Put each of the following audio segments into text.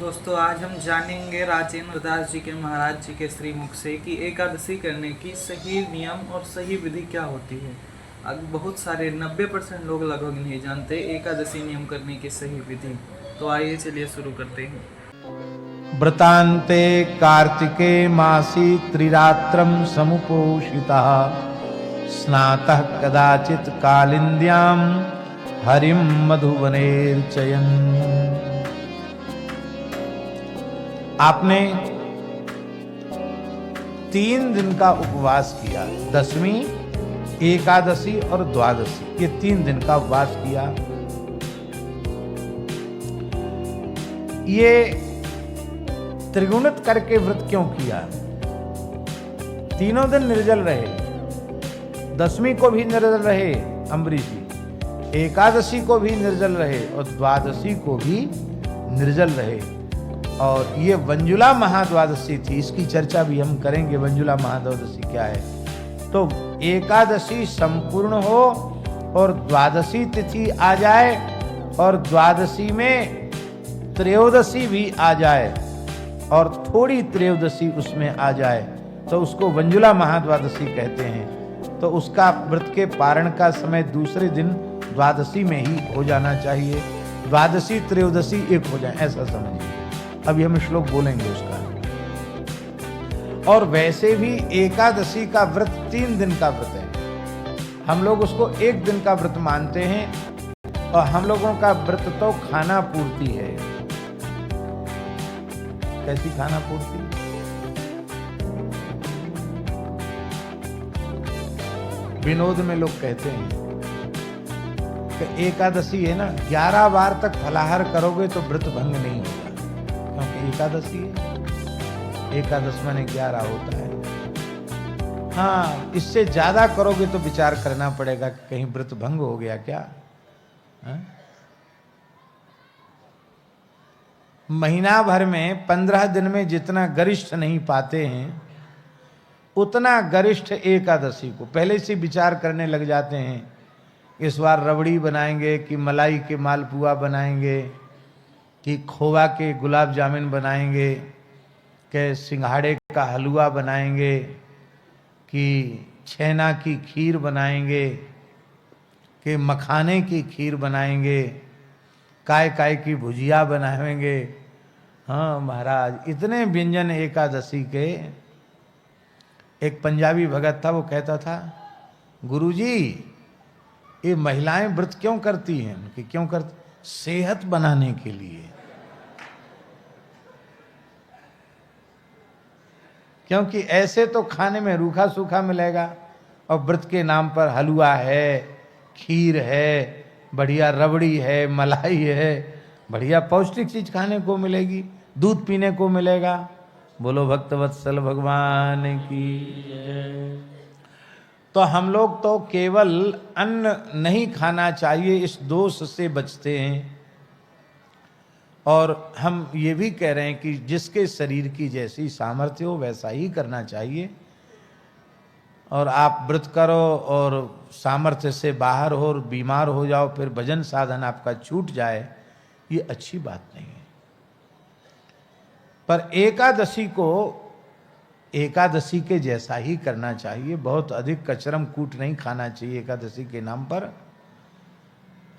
दोस्तों आज हम जानेंगे राजेंद्र दास जी के महाराज जी के श्रीमुख से कि एकादशी करने की सही नियम और सही विधि क्या होती है। अब बहुत सारे 90% लोग लगभग नहीं जानते एकादशी नियम करने की सही विधि। तो आइए चलिए शुरू करते हैं। व्रतान्ते कार्तिके मासी त्रिरात्रं समुपोषितः स्नातः कदाचित् कालिन्द्यां हरिं मधुवनेर्चयन्। आपने 3 दिन का उपवास किया, दशमी, एकादशी और द्वादशी, ये 3 दिन का उपवास किया। ये त्रिगुणित करके व्रत क्यों किया? तीनों दिन निर्जल रहे, दशमी को भी निर्जल रहे अम्बरीश जी, एकादशी को भी निर्जल रहे और द्वादशी को भी निर्जल रहे। और ये वंजुला महाद्वादशी थी, इसकी चर्चा भी हम करेंगे। वंजुला महाद्वादशी क्या है? तो एकादशी संपूर्ण हो और द्वादशी तिथि आ जाए और द्वादशी में त्रयोदशी भी आ जाए और थोड़ी त्रयोदशी उसमें आ जाए तो उसको वंजुला महाद्वादशी कहते हैं। तो उसका व्रत के पारण का समय दूसरे दिन द्वादशी में ही हो जाना चाहिए। द्वादशी त्रयोदशी एक हो जाए, ऐसा समझिए। अभी हम श्लोक बोलेंगे उसका। और वैसे भी एकादशी का व्रत 3 दिन का व्रत है, हम लोग उसको 1 दिन का व्रत मानते हैं। और हम लोगों का व्रत तो खाना पूर्ति है। कैसी खाना पूर्ति? विनोद में लोग कहते हैं कि एकादशी है ना, 11 बार तक फलाहार करोगे तो व्रत भंग नहीं होगा, क्योंकि एकादशी है। एकादश माने 11 होता है। हाँ, इससे ज्यादा करोगे तो विचार करना पड़ेगा कि कहीं व्रत भंग हो गया क्या। हा? महीना भर में 15 दिन में जितना गरिष्ठ नहीं पाते हैं उतना गरिष्ठ एकादशी को पहले से विचार करने लग जाते हैं। इस बार रबड़ी बनाएंगे कि मलाई के मालपुआ बनाएंगे कि खोवा के गुलाब जामुन बनाएंगे कि सिंघाड़े का हलवा बनाएंगे कि छेना की खीर बनाएंगे कि मखाने की खीर बनाएंगे, काय काय की भुजिया बनाएंगे। हाँ महाराज, इतने व्यंजन एकादशी के। एक पंजाबी भगत था, वो कहता था, गुरुजी ये महिलाएं व्रत क्यों करती हैं? कि क्यों करती? सेहत बनाने के लिए। क्योंकि ऐसे तो खाने में रूखा सूखा मिलेगा और व्रत के नाम पर हलवा है, खीर है, बढ़िया रबड़ी है, मलाई है, बढ़िया पौष्टिक चीज खाने को मिलेगी, दूध पीने को मिलेगा। बोलो भक्तवत्सल भगवान की। तो हम लोग तो केवल अन्न नहीं खाना चाहिए, इस दोष से बचते हैं। और हम ये भी कह रहे हैं कि जिसके शरीर की जैसी सामर्थ्य हो वैसा ही करना चाहिए। और आप व्रत करो और सामर्थ्य से बाहर हो और बीमार हो जाओ, फिर भजन साधन आपका छूट जाए, ये अच्छी बात नहीं है। पर एकादशी को एकादशी के जैसा ही करना चाहिए। बहुत अधिक कचरम कूट नहीं खाना चाहिए एकादशी के नाम पर।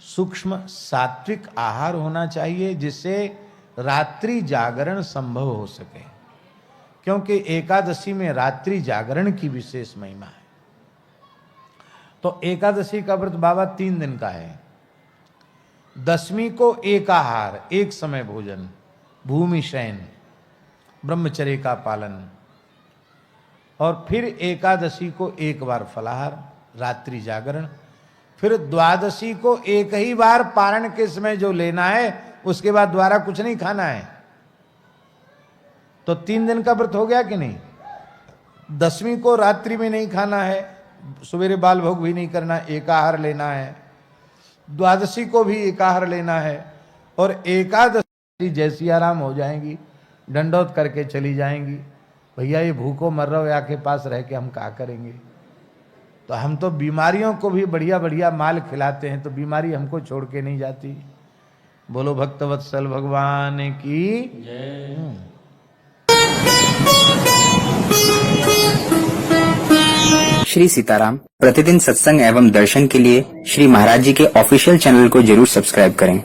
सूक्ष्म सात्विक आहार होना चाहिए जिससे रात्रि जागरण संभव हो सके, क्योंकि एकादशी में रात्रि जागरण की विशेष महिमा है। तो एकादशी का व्रत बाबा 3 दिन का है। दशमी को एकाहार, एक समय भोजन, भूमि शयन, ब्रह्मचर्य का पालन। और फिर एकादशी को 1 बार फलाहार, रात्रि जागरण। फिर द्वादशी को 1 ही बार पारण के समय जो लेना है, उसके बाद दोबारा कुछ नहीं खाना है। तो 3 दिन का व्रत हो गया कि नहीं? दशमी को रात्रि में नहीं खाना है, सवेरे बाल भोग भी नहीं करना, एकाहार लेना है। द्वादशी को भी एकाहार लेना है। और एकादशी जैसी आराम हो जाएंगी, दंडौत करके चली जाएंगी। भैया ये भूखो मर रहे हो, या के पास रह के हम क्या करेंगे? तो हम तो बीमारियों को भी बढ़िया बढ़िया माल खिलाते हैं, तो बीमारी हमको छोड़ के नहीं जाती। बोलो भक्तवत्सल भगवान की जय। श्री सीताराम प्रतिदिन सत्संग एवं दर्शन के लिए श्री महाराज जी के ऑफिशियल चैनल को जरूर सब्सक्राइब करें।